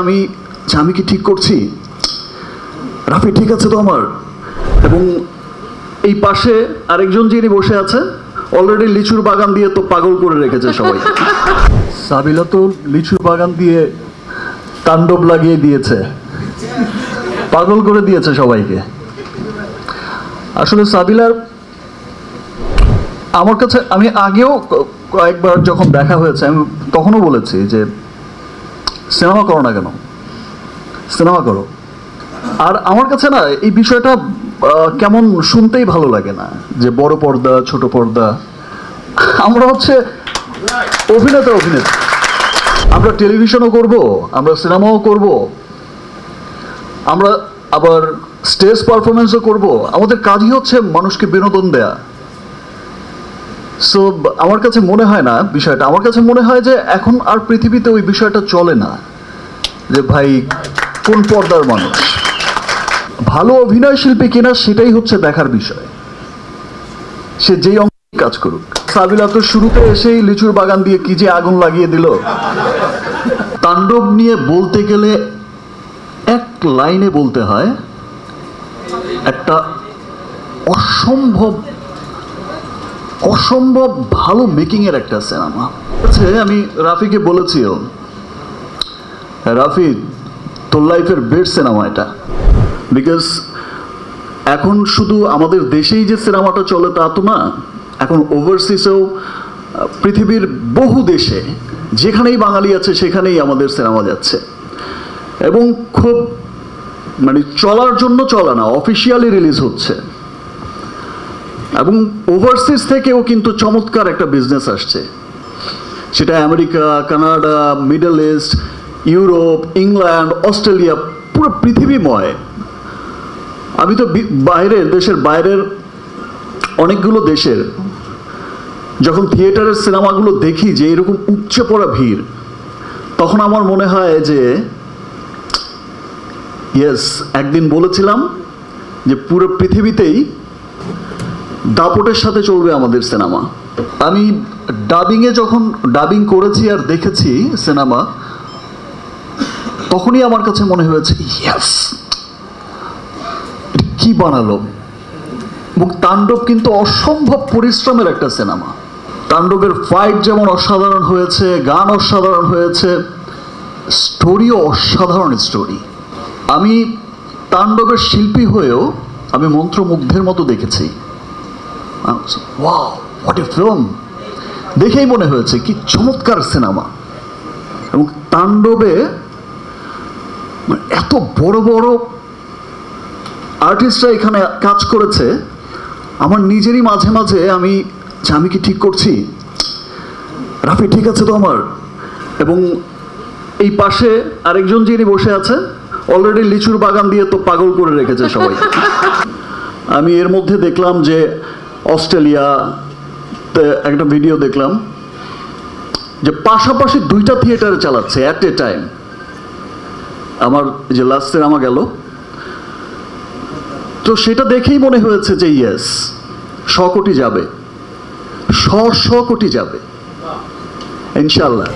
আমি আমি কি ঠিক করছি? রাফি ঠিক আছে তো আমার? এবং এই পাশে আরেকজন যিনি বসে আছে অলরেডি লিচুর বাগান দিয়ে তো পাগল করে রেখেছে সবাই। সাবিলা তো লিচুর বাগান দিয়ে তাণ্ডব লাগিয়ে দিয়েছে, পাগল করে দিয়েছে সবাইকে। আসলে সাবিলার আমার কাছে, আমি আগেও কয়েকবার যখন দেখা হয়েছে আমি তখনও বলেছি যে সিনেমা করো না কেন, সিনেমা করো। আর আমার কাছে না এই বিষয়টা কেমন শুনতেই ভালো লাগে না যে বড় পর্দা ছোট পর্দা। আমরা হচ্ছে অভিনেতা, আমরা টেলিভিশনও করব, আমরা সিনেমাও করব, আমরা আবার স্টেজ পারফরমেন্সও করব। আমাদের কাজই হচ্ছে মানুষকে বিনোদন দেয়া। সো আমার কাছে মনে হয় না বিষয়টা, আমার কাছে মনে হয় যে এখন আর পৃথিবীতে ওই বিষয়টা চলে না যে ভাই কোন পর্দার মানুষ ভালো অভিনয় শিল্পী কিনা সেটাই হচ্ছে দেখার বিষয়, সে যেই অঙ্গে কাজ করুক। সাবিলা তো শুরুতে এসেই লিচুর বাগান দিয়ে কি যে আগুন লাগিয়ে দিল। তাণ্ডব নিয়ে বলতে গেলে এক লাইনে বলতে হয় একটা অসম্ভব ভালো মেকিং এর একটা সিনেমা। আমি রাফিকে বলেছিও, রাফি তোর লাইফের বেস্ট সিনেমা এটা। বিকজ এখন শুধু আমাদের দেশেই যে সিনেমাটা চলে তা তো না, এখন ওভারসিজেও পৃথিবীর বহু দেশে যেখানেই বাঙালি আছে সেখানেই আমাদের সিনেমা যাচ্ছে। এবং খুব মানে চলার জন্য চলা না, অফিসিয়ালি রিলিজ হচ্ছে। এবং ওভারসিজ থেকেও কিন্তু চমৎকার একটা বিজনেস আসছে, সেটা America, Canada, middle east, Europe, England, Australia, পুরো পৃথিবীময়। আমি তো দেশের বাইরের অনেকগুলো দেশের যখন থিয়েটারের সিনেমাগুলো দেখি যে এরকম উপচে পড়া ভিড়, তখন আমার মনে হয় যে ইয়েস, একদিন বলেছিলাম যে পুরো পৃথিবীতেই দাপটের সাথে চলবে আমাদের সিনেমা। আমি ডাবিংয়ে যখন ডাবিং করেছি আর দেখেছি সিনেমা, তখনই আমার কাছে মনে হয়েছে ইয়েস, কি বানালো। তাণ্ডব কিন্তু অসম্ভব পরিশ্রমের একটা সিনেমা। তাণ্ডবের ফাইট যেমন অসাধারণ হয়েছে, গান অসাধারণ হয়েছে, স্টোরিও অসাধারণ স্টোরি। আমি তাণ্ডবের শিল্পী হয়েও আমি মন্ত্রমুগ্ধের মতো দেখেছি। Wow, what a film! দেখেই মনে হয়েছে কি চমৎকার সিনেমা। এবং তাণ্ডবে এত বড় বড় আর্টিস্টরা এখানে কাজ করেছে, আমার নিজেরই মাঝে মাঝে আমি কি ঠিক করছি? রাফি ঠিক আছে তো আমার? এবং এই পাশে আরেকজন যিনি বসে আছে অলরেডি লিচুর বাগান দিয়ে তো পাগল করে রেখেছে সবাই। আমি এর মধ্যে দেখলাম যে অস্ট্রেলিয়াতে একটা ভিডিও দেখলাম যে পাশাপাশি দুইটা থিয়েটারে চালাচ্ছে অ্যাট এ টাইম। আমার যে লাস্ট সিনেমা গেল, তো সেটা দেখেই মনে হয়েছে যে ইয়েস, 100 কোটি যাবে, 100 কোটি যাবে ইনশাল্লাহ।